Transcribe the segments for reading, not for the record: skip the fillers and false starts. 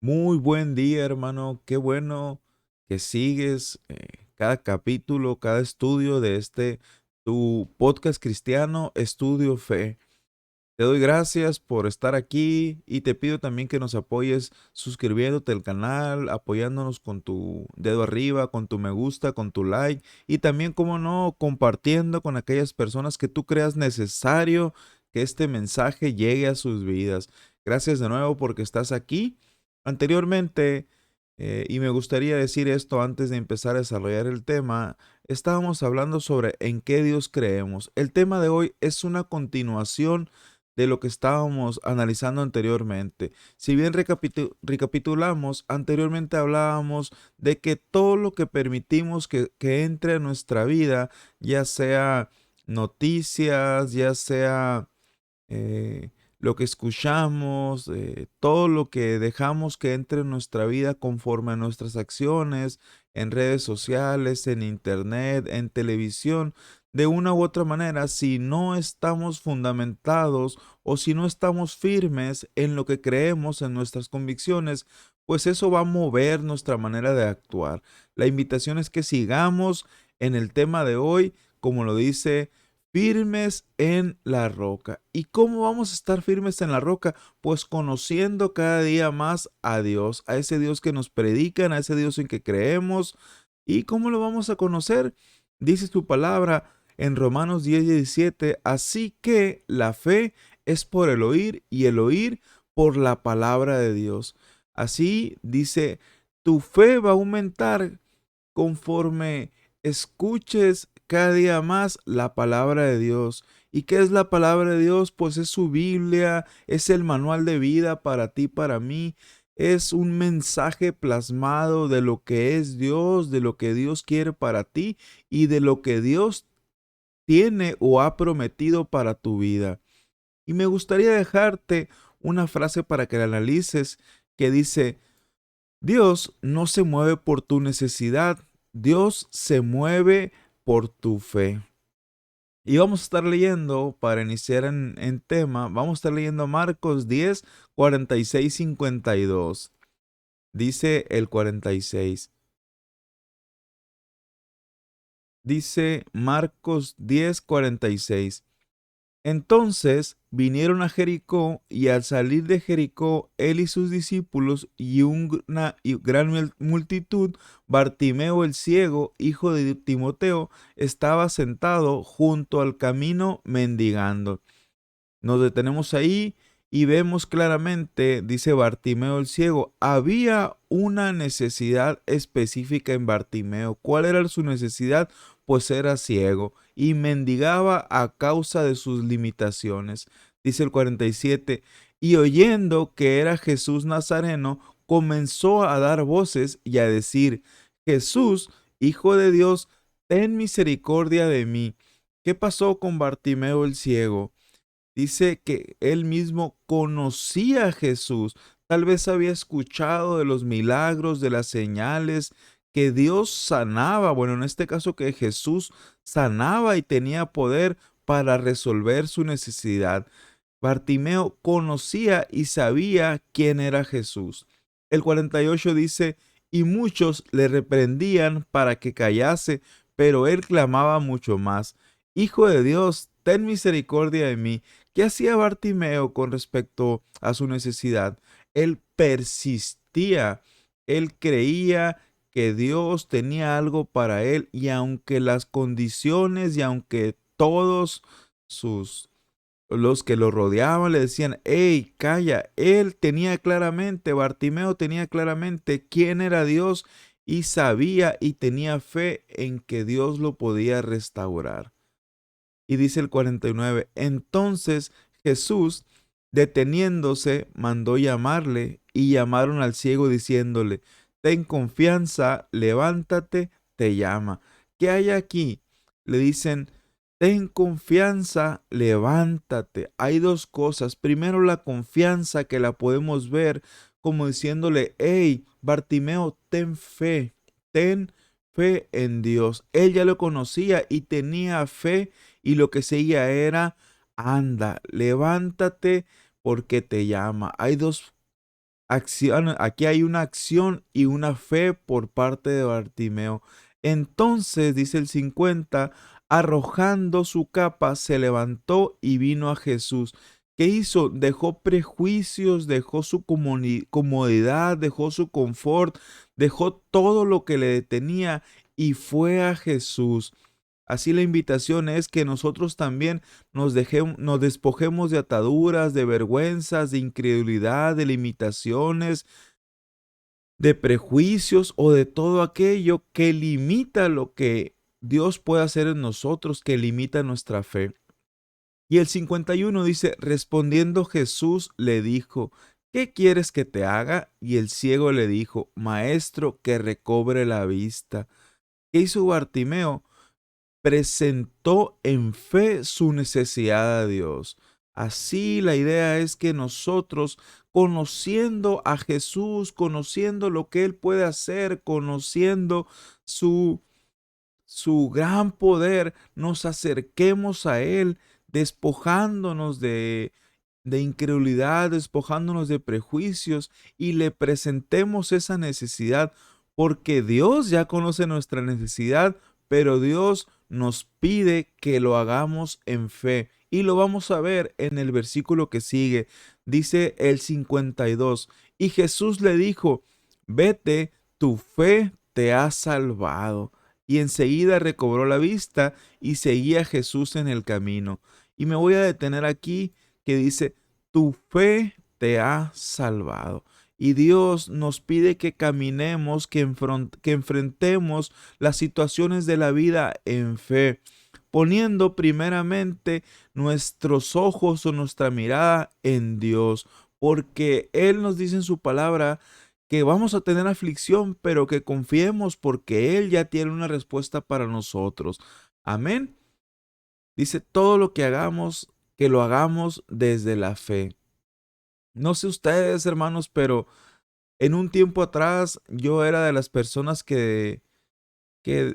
Muy buen día, hermano. Qué bueno que sigues cada capítulo, cada estudio de tu podcast cristiano, Estudio Fe. Te doy gracias por estar aquí y te pido también que nos apoyes suscribiéndote al canal, apoyándonos con tu dedo arriba, con tu me gusta, con tu like y también, como no, compartiendo con aquellas personas que tú creas necesario que este mensaje llegue a sus vidas. Gracias de nuevo porque estás aquí. Anteriormente, y me gustaría decir esto antes de empezar a desarrollar el tema, estábamos hablando sobre en qué Dios creemos. El tema de hoy es una continuación de lo que estábamos analizando anteriormente. Si bien recapitulamos, anteriormente hablábamos de que todo lo que permitimos que entre a nuestra vida, ya sea noticias, ya sea eh, lo que escuchamos, todo lo que dejamos que entre en nuestra vida conforme a nuestras acciones, en redes sociales, en internet, en televisión, de una u otra manera, si no estamos fundamentados o si no estamos firmes en lo que creemos, en nuestras convicciones, pues eso va a mover nuestra manera de actuar. La invitación es que sigamos en el tema de hoy, como lo dice firmes en la roca. ¿Y cómo vamos a estar firmes en la roca? Pues conociendo cada día más a Dios, a ese Dios que nos predican, a ese Dios en que creemos. ¿Y cómo lo vamos a conocer? Dice su palabra en Romanos 10:17, así que la fe es por el oír y el oír por la palabra de Dios. Así dice, tu fe va a aumentar conforme escuches cada día más la palabra de Dios. ¿Y qué es la palabra de Dios? Pues es su Biblia, es el manual de vida para ti, para mí. Es un mensaje plasmado de lo que es Dios, de lo que Dios quiere para ti y de lo que Dios tiene o ha prometido para tu vida. Y me gustaría dejarte una frase para que la analices que dice, Dios no se mueve por tu necesidad, Dios se mueve por tu fe. Y vamos a estar leyendo, para iniciar en tema, vamos a estar leyendo Marcos 10, 46, 52. Dice el 46. Dice Marcos 10, 46. Entonces vinieron a Jericó, y al salir de Jericó, él y sus discípulos y una gran multitud, Bartimeo el ciego, hijo de Timoteo, estaba sentado junto al camino mendigando. Nos detenemos ahí y vemos claramente, dice Bartimeo el ciego, había una necesidad específica en Bartimeo. ¿Cuál era su necesidad? Pues era ciego y mendigaba a causa de sus limitaciones. Dice el 47, y oyendo que era Jesús Nazareno, comenzó a dar voces y a decir, Jesús, Hijo de Dios, ten misericordia de mí. ¿Qué pasó con Bartimeo el ciego? Dice que él mismo conocía a Jesús, tal vez había escuchado de los milagros, de las señales, que Dios sanaba, bueno, en este caso que Jesús sanaba y tenía poder para resolver su necesidad. Bartimeo conocía y sabía quién era Jesús. El 48 dice, y muchos le reprendían para que callase, pero él clamaba mucho más, Hijo de Dios, ten misericordia de mí. ¿Qué hacía Bartimeo con respecto a su necesidad? Él persistía, él creía que Dios tenía algo para él, y aunque las condiciones y aunque todos sus los que lo rodeaban le decían, hey, calla, él tenía claramente, Bartimeo tenía claramente quién era Dios y sabía y tenía fe en que Dios lo podía restaurar. Y dice el 49, entonces Jesús, deteniéndose, mandó llamarle, y llamaron al ciego diciéndole, ten confianza, levántate, te llama. ¿Qué hay aquí? Le dicen, ten confianza, levántate. Hay dos cosas. Primero, la confianza, que la podemos ver como diciéndole, hey, Bartimeo, ten fe en Dios. Él ya lo conocía y tenía fe, y lo que seguía era, anda, levántate porque te llama. Hay dos Aquí hay una acción y una fe por parte de Bartimeo. Entonces, dice el 50, arrojando su capa, se levantó y vino a Jesús. ¿Qué hizo? Dejó prejuicios, dejó su comodidad, dejó su confort, dejó todo lo que le detenía y fue a Jesús. Así la invitación es que nosotros también nos despojemos de ataduras, de vergüenzas, de incredulidad, de limitaciones, de prejuicios o de todo aquello que limita lo que Dios puede hacer en nosotros, que limita nuestra fe. Y el 51 dice, respondiendo Jesús le dijo, ¿qué quieres que te haga? Y el ciego le dijo, Maestro, que recobre la vista. ¿Qué hizo Bartimeo? Presentó en fe su necesidad a Dios. Así la idea es que nosotros, conociendo a Jesús, conociendo lo que Él puede hacer, conociendo su, su gran poder, nos acerquemos a Él, despojándonos de incredulidad, despojándonos de prejuicios y le presentemos esa necesidad, porque Dios ya conoce nuestra necesidad, pero Dios nos pide que lo hagamos en fe. Y lo vamos a ver en el versículo que sigue. Dice el 52, y Jesús le dijo, vete, tu fe te ha salvado. Y enseguida recobró la vista y seguía a Jesús en el camino. Y me voy a detener aquí que dice, tu fe te ha salvado. Y Dios nos pide que caminemos, que enfrentemos las situaciones de la vida en fe, poniendo primeramente nuestros ojos o nuestra mirada en Dios, porque Él nos dice en su palabra que vamos a tener aflicción, pero que confiemos porque Él ya tiene una respuesta para nosotros. Amén. Dice, todo lo que hagamos, que lo hagamos desde la fe. No sé ustedes, hermanos, pero en un tiempo atrás yo era de las personas que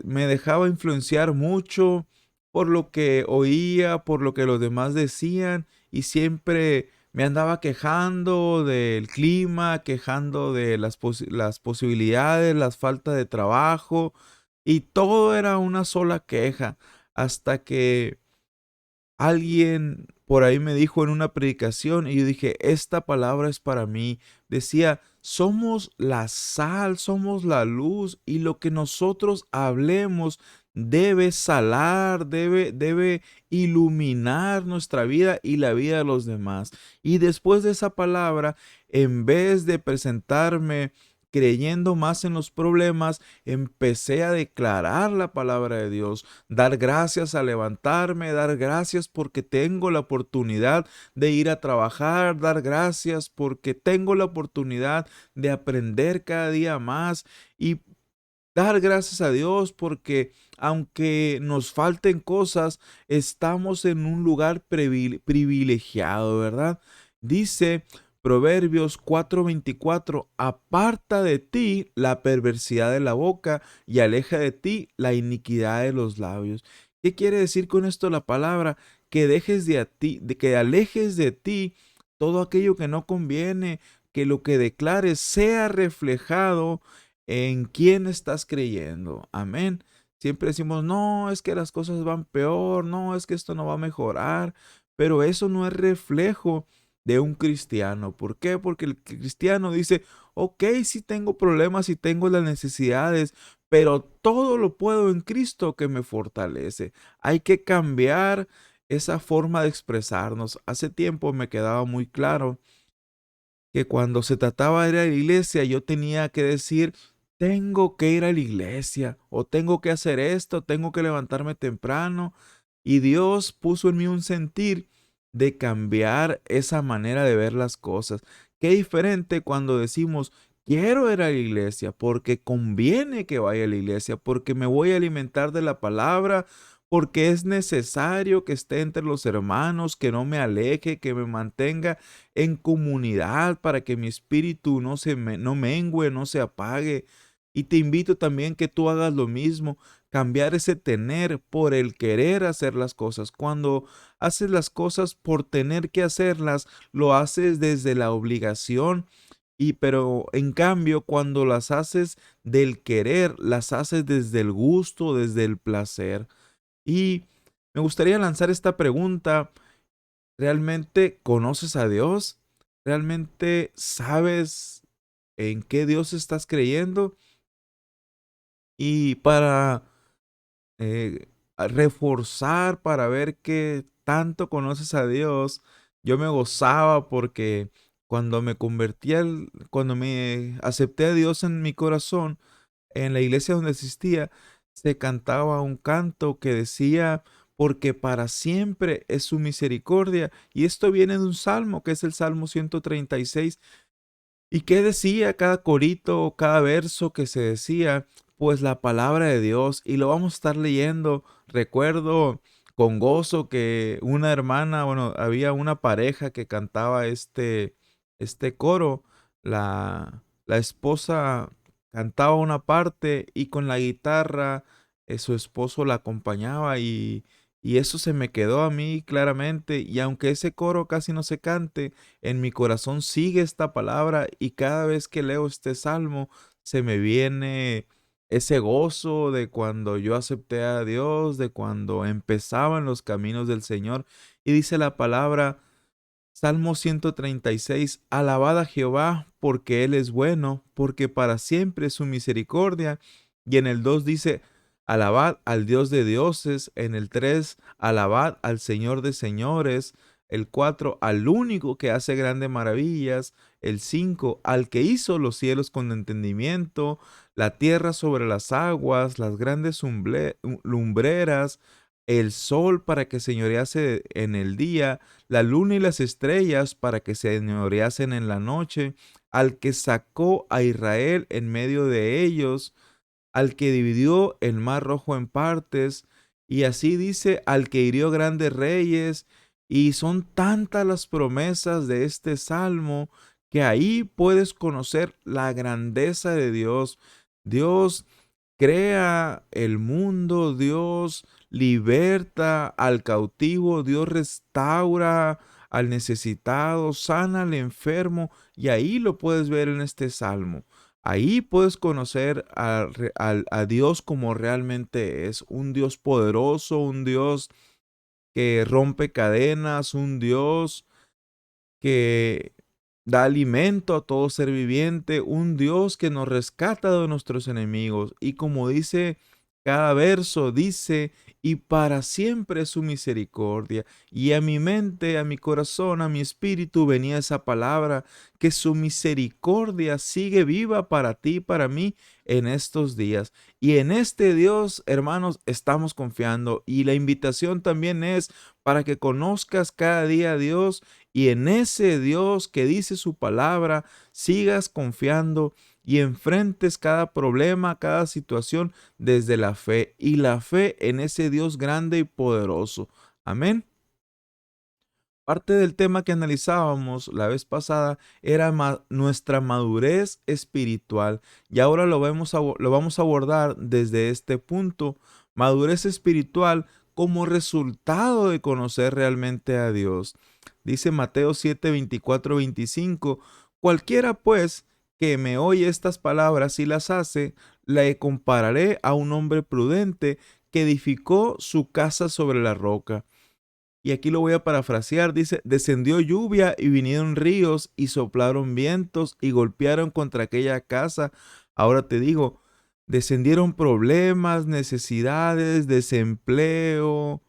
me dejaba influenciar mucho por lo que oía, por lo que los demás decían y siempre me andaba quejando del clima, quejando de las posibilidades, las faltas de trabajo y todo era una sola queja hasta que alguien por ahí me dijo en una predicación y yo dije, esta palabra es para mí. Decía, somos la sal, somos la luz y lo que nosotros hablemos debe salar, debe iluminar nuestra vida y la vida de los demás. Y después de esa palabra, en vez de presentarme creyendo más en los problemas, empecé a declarar la palabra de Dios, dar gracias a levantarme, dar gracias porque tengo la oportunidad de ir a trabajar, dar gracias porque tengo la oportunidad de aprender cada día más y dar gracias a Dios porque aunque nos falten cosas, estamos en un lugar privilegiado, ¿verdad? Dice Proverbios 4:24, aparta de ti la perversidad de la boca y aleja de ti la iniquidad de los labios. ¿Qué quiere decir con esto la palabra? Que dejes que alejes de ti todo aquello que no conviene, que lo que declares sea reflejado en quién estás creyendo. Amén. Siempre decimos, no, es que las cosas van peor, no, es que esto no va a mejorar, pero eso no es reflejo de un cristiano. ¿Por qué? Porque el cristiano dice, ok, sí tengo problemas y tengo las necesidades, pero todo lo puedo en Cristo que me fortalece. Hay que cambiar esa forma de expresarnos. Hace tiempo me quedaba muy claro que cuando se trataba de ir a la iglesia, yo tenía que decir, tengo que ir a la iglesia, o tengo que hacer esto, tengo que levantarme temprano. Y Dios puso en mí un sentir de cambiar esa manera de ver las cosas. Qué diferente cuando decimos, quiero ir a la iglesia porque conviene que vaya a la iglesia, porque me voy a alimentar de la palabra, porque es necesario que esté entre los hermanos, que no me aleje, que me mantenga en comunidad para que mi espíritu no mengue, no se apague. Y te invito también que tú hagas lo mismo, cambiar ese tener por el querer hacer las cosas. Cuando haces las cosas por tener que hacerlas, lo haces desde la obligación Pero en cambio, cuando las haces del querer, las haces desde el gusto, desde el placer. Y me gustaría lanzar esta pregunta: ¿realmente conoces a Dios? ¿Realmente sabes en qué Dios estás creyendo? Y para reforzar, para ver qué tanto conoces a Dios, yo me gozaba porque cuando me acepté a Dios en mi corazón, en la iglesia donde asistía, se cantaba un canto que decía: porque para siempre es su misericordia. Y esto viene de un salmo, que es el Salmo 136. ¿Y qué decía cada corito, cada verso que se decía? Pues la palabra de Dios, y lo vamos a estar leyendo. Recuerdo con gozo que una hermana, bueno, había una pareja que cantaba este coro. La esposa cantaba una parte y con la guitarra su esposo la acompañaba, y eso se me quedó a mí claramente. Y aunque ese coro casi no se cante, en mi corazón sigue esta palabra, y cada vez que leo este salmo se me viene ese gozo de cuando yo acepté a Dios, de cuando empezaban los caminos del Señor. Y dice la palabra, Salmo 136: alabad a Jehová porque Él es bueno, porque para siempre es su misericordia. Y en el 2 dice, alabad al Dios de dioses. En el 3, alabad al Señor de señores. El 4, al único que hace grandes maravillas. El 5, al que hizo los cielos con entendimiento, la tierra sobre las aguas, las grandes lumbreras, el sol para que señorease en el día, la luna y las estrellas para que señoreasen en la noche, al que sacó a Israel en medio de ellos, al que dividió el mar rojo en partes, y así dice, al que hirió grandes reyes. Y son tantas las promesas de este salmo que ahí puedes conocer la grandeza de Dios. Dios crea el mundo, Dios liberta al cautivo, Dios restaura al necesitado, sana al enfermo, y ahí lo puedes ver en este salmo. Ahí puedes conocer a Dios como realmente es: un Dios poderoso, un Dios que rompe cadenas, un Dios que da alimento a todo ser viviente, un Dios que nos rescata de nuestros enemigos. Y como dice cada verso, dice, y para siempre es su misericordia. Y a mi mente, a mi corazón, a mi espíritu venía esa palabra, que su misericordia sigue viva para ti y para mí en estos días. Y en este Dios, hermanos, estamos confiando. Y la invitación también es para que conozcas cada día a Dios, y en ese Dios que dice su palabra, sigas confiando y enfrentes cada problema, cada situación desde la fe, y la fe en ese Dios grande y poderoso. Amén. Parte del tema que analizábamos la vez pasada era nuestra madurez espiritual, y ahora lo vamos a abordar desde este punto: madurez espiritual como resultado de conocer realmente a Dios. Dice Mateo 7, 24, 25, cualquiera pues que me oye estas palabras y las hace, le compararé a un hombre prudente que edificó su casa sobre la roca. Y aquí lo voy a parafrasear, dice, descendió lluvia y vinieron ríos y soplaron vientos y golpearon contra aquella casa. Ahora te digo, descendieron problemas, necesidades, desempleo,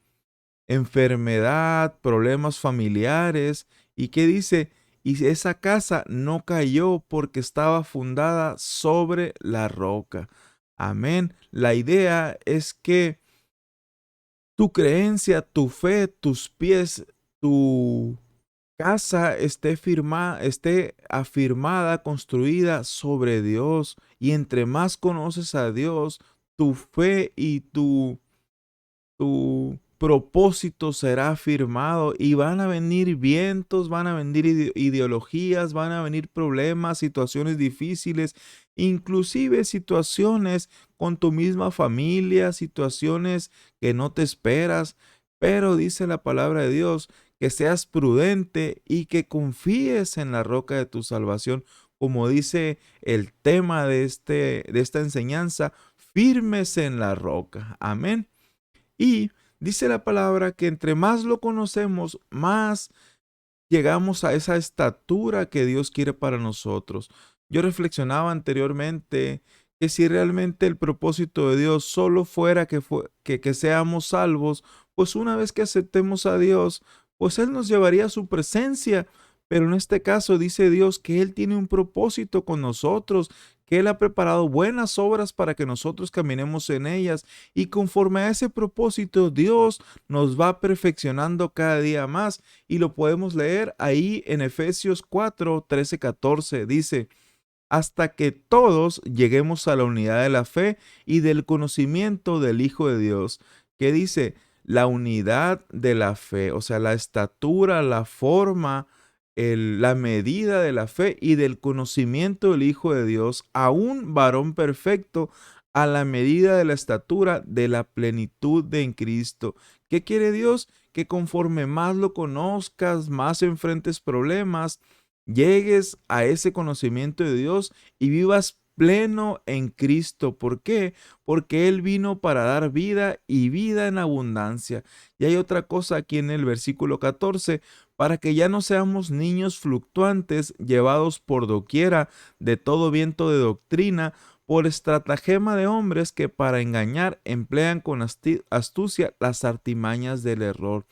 enfermedad, problemas familiares. ¿Y qué dice? Y esa casa no cayó porque estaba fundada sobre la roca. Amén. La idea es que tu creencia, tu fe, tus pies, tu casa esté afirmada, construida sobre Dios. Y entre más conoces a Dios, tu fe y tu propósito será afirmado, y van a venir vientos, van a venir ideologías, van a venir problemas, situaciones difíciles, inclusive situaciones con tu misma familia, situaciones que no te esperas. Pero dice la palabra de Dios que seas prudente y que confíes en la roca de tu salvación, como dice el tema de esta enseñanza, firmes en la roca. Amén. Y dice la palabra que entre más lo conocemos, más llegamos a esa estatura que Dios quiere para nosotros. Yo reflexionaba anteriormente que si realmente el propósito de Dios solo fuera que seamos salvos, pues una vez que aceptemos a Dios, pues Él nos llevaría a su presencia. Pero en este caso dice Dios que Él tiene un propósito con nosotros, que Él ha preparado buenas obras para que nosotros caminemos en ellas. Y conforme a ese propósito, Dios nos va perfeccionando cada día más. Y lo podemos leer ahí en Efesios 4, 13, 14. Dice, hasta que todos lleguemos a la unidad de la fe y del conocimiento del Hijo de Dios. ¿Qué dice? La unidad de la fe, o sea, la estatura, la forma, la medida de la fe y del conocimiento del Hijo de Dios, a un varón perfecto, a la medida de la estatura de la plenitud de en Cristo. ¿Qué quiere Dios? Que conforme más lo conozcas, más enfrentes problemas, llegues a ese conocimiento de Dios y vivas pleno en Cristo. ¿Por qué? Porque Él vino para dar vida y vida en abundancia. Y hay otra cosa aquí en el versículo 14, para que ya no seamos niños fluctuantes, llevados por doquiera de todo viento de doctrina, por estratagema de hombres que para engañar emplean con astucia las artimañas del error.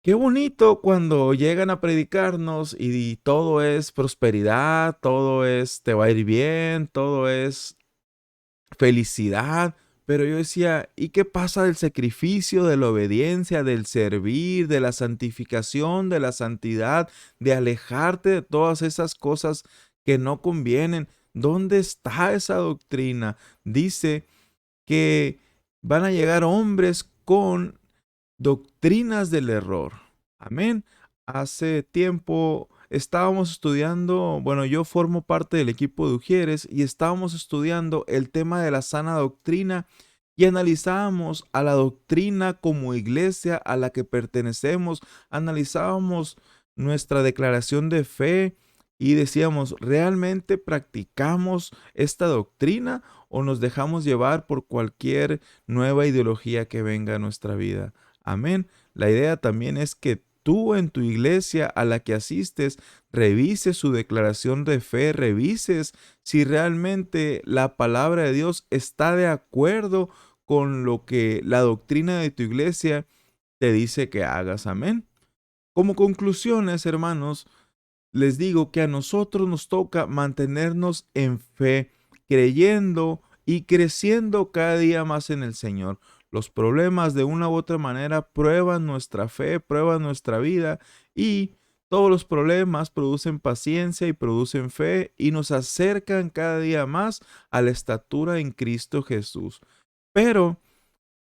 Qué bonito cuando llegan a predicarnos y todo es prosperidad, todo es te va a ir bien, todo es felicidad. Pero yo decía, ¿y qué pasa del sacrificio, de la obediencia, del servir, de la santificación, de la santidad, de alejarte de todas esas cosas que no convienen? ¿Dónde está esa doctrina? Dice que van a llegar hombres con doctrinas del error. Amén. Hace tiempo estábamos estudiando, bueno, yo formo parte del equipo de Ujieres y estábamos estudiando el tema de la sana doctrina y analizábamos a la doctrina como iglesia a la que pertenecemos, analizábamos nuestra declaración de fe y decíamos, ¿realmente practicamos esta doctrina o nos dejamos llevar por cualquier nueva ideología que venga a nuestra vida? Amén. La idea también es que tú en tu iglesia a la que asistes revises su declaración de fe, revises si realmente la palabra de Dios está de acuerdo con lo que la doctrina de tu iglesia te dice que hagas. Amén. Como conclusiones, hermanos, les digo que a nosotros nos toca mantenernos en fe, creyendo y creciendo cada día más en el Señor. Los problemas de una u otra manera prueban nuestra fe, prueban nuestra vida y todos los problemas producen paciencia y producen fe y nos acercan cada día más a la estatura en Cristo Jesús. Pero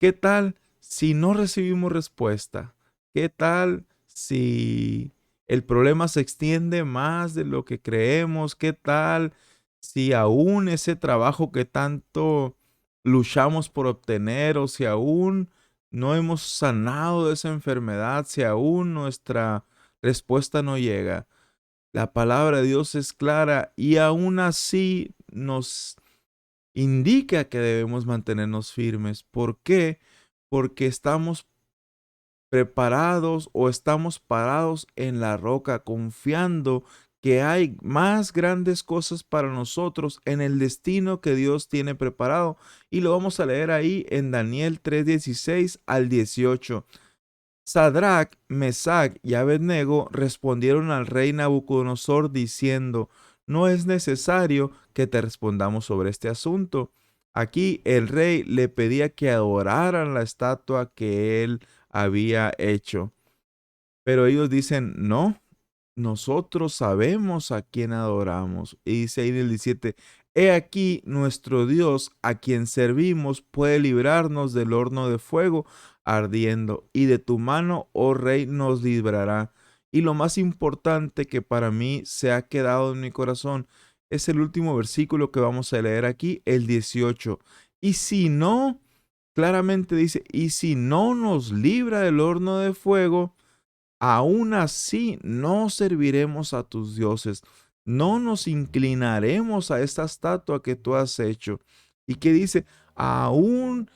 ¿qué tal si no recibimos respuesta? ¿Qué tal si el problema se extiende más de lo que creemos? ¿Qué tal si aún ese trabajo que tanto luchamos por obtener o si aún no hemos sanado de esa enfermedad, si aún nuestra respuesta no llega? La palabra de Dios es clara y aún así nos indica que debemos mantenernos firmes. ¿Por qué? Porque estamos preparados o estamos parados en la roca, confiando que hay más grandes cosas para nosotros en el destino que Dios tiene preparado. Y lo vamos a leer ahí en Daniel 3:16 al 18. Sadrach, Mesach y Abednego respondieron al rey Nabucodonosor diciendo, no es necesario que te respondamos sobre este asunto. Aquí el rey le pedía que adoraran la estatua que él había hecho. Pero ellos dicen, no, nosotros sabemos a quién adoramos. Y dice ahí en el 17, he aquí nuestro Dios a quien servimos puede librarnos del horno de fuego ardiendo, y de tu mano, oh rey, nos librará. Y lo más importante que para mí se ha quedado en mi corazón es el último versículo que vamos a leer aquí, el 18. Y si no, claramente dice, y si no nos libra del horno de fuego, aún así no serviremos a tus dioses. no nos inclinaremos a esta estatua que tú has hecho. Y que dice, aún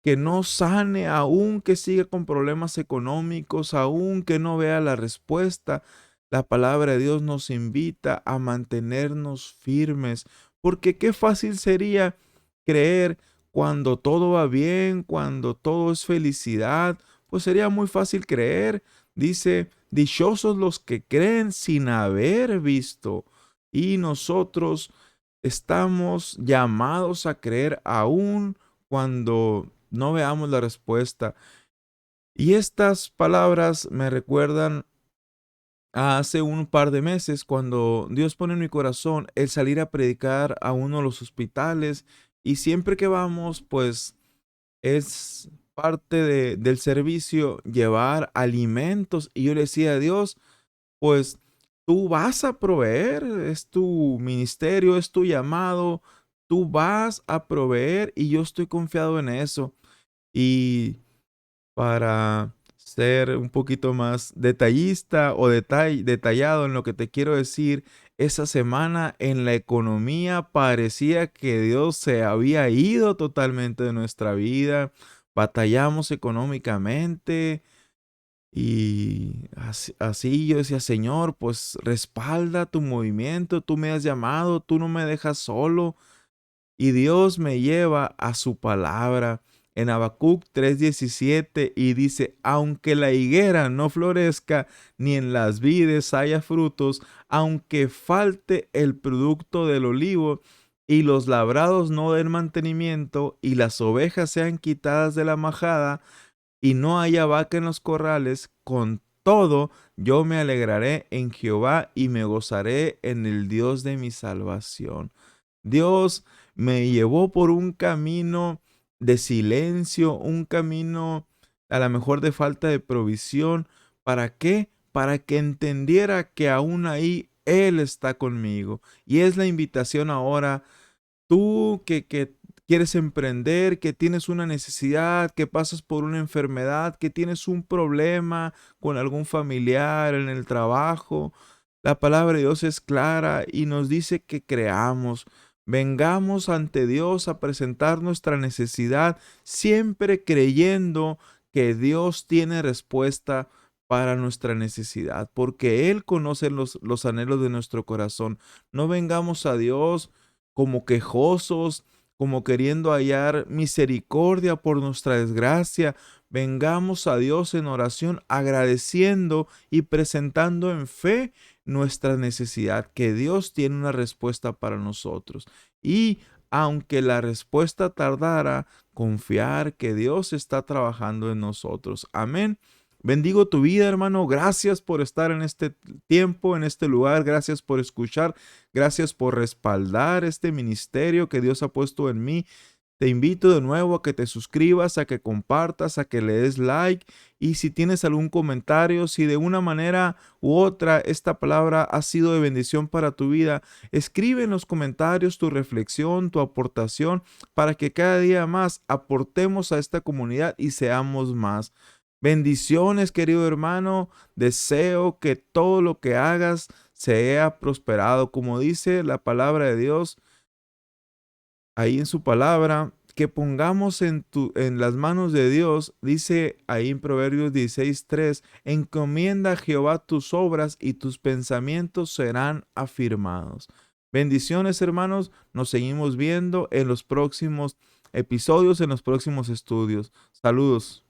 que no sane, aún que siga con problemas económicos, aún que no vea la respuesta, la palabra de Dios nos invita a mantenernos firmes, porque qué fácil sería creer cuando todo va bien, cuando todo es felicidad, pues sería muy fácil creer. Dice, dichosos los que creen sin haber visto. Y nosotros estamos llamados a creer aún cuando no veamos la respuesta. Y estas palabras me recuerdan a hace un par de meses cuando Dios pone en mi corazón el salir a predicar a uno de los hospitales, y siempre que vamos, pues es parte del servicio llevar alimentos, y yo le decía a Dios, pues tú vas a proveer, es tu ministerio, es tu llamado, tú vas a proveer y yo estoy confiado en eso. Y para ser un poquito más detallista o detallado en lo que te quiero decir, esa semana en la economía parecía que Dios se había ido totalmente de nuestra vida. Batallamos económicamente y así yo decía, Señor, pues respalda tu movimiento, tú me has llamado, tú no me dejas solo. Y Dios me lleva a su palabra en Habacuc 3:17 y dice, aunque la higuera no florezca, ni en las vides haya frutos, aunque falte el producto del olivo, y los labrados no den mantenimiento, y las ovejas sean quitadas de la majada, y no haya vaca en los corrales, con todo yo me alegraré en Jehová y me gozaré en el Dios de mi salvación. Dios me llevó por un camino de silencio, un camino a lo mejor de falta de provisión. ¿Para qué? Para que entendiera que aún ahí Él está conmigo. Y es la invitación ahora. Tú que quieres emprender, que tienes una necesidad, que pasas por una enfermedad, que tienes un problema con algún familiar en el trabajo, la palabra de Dios es clara y nos dice que creamos. Vengamos ante Dios a presentar nuestra necesidad, siempre creyendo que Dios tiene respuesta para nuestra necesidad, porque Él conoce los anhelos de nuestro corazón. No vengamos a Dios como quejosos, como queriendo hallar misericordia por nuestra desgracia. Vengamos a Dios en oración, agradeciendo y presentando en fe nuestra necesidad, que Dios tiene una respuesta para nosotros. Y aunque la respuesta tardara, confiar que Dios está trabajando en nosotros. Amén. Bendigo tu vida, hermano. Gracias por estar en este tiempo, en este lugar. Gracias por escuchar. Gracias por respaldar este ministerio que Dios ha puesto en mí. Te invito de nuevo a que te suscribas, a que compartas, a que le des like. Y si tienes algún comentario, si de una manera u otra esta palabra ha sido de bendición para tu vida, escribe en los comentarios tu reflexión, tu aportación, para que cada día más aportemos a esta comunidad y seamos más. Bendiciones, querido hermano. Deseo que todo lo que hagas sea prosperado. Como dice la palabra de Dios, ahí en su palabra, que pongamos en las manos de Dios, dice ahí en Proverbios 16:3, encomienda a Jehová tus obras y tus pensamientos serán afirmados. Bendiciones, hermanos. Nos seguimos viendo en los próximos episodios, en los próximos estudios. Saludos.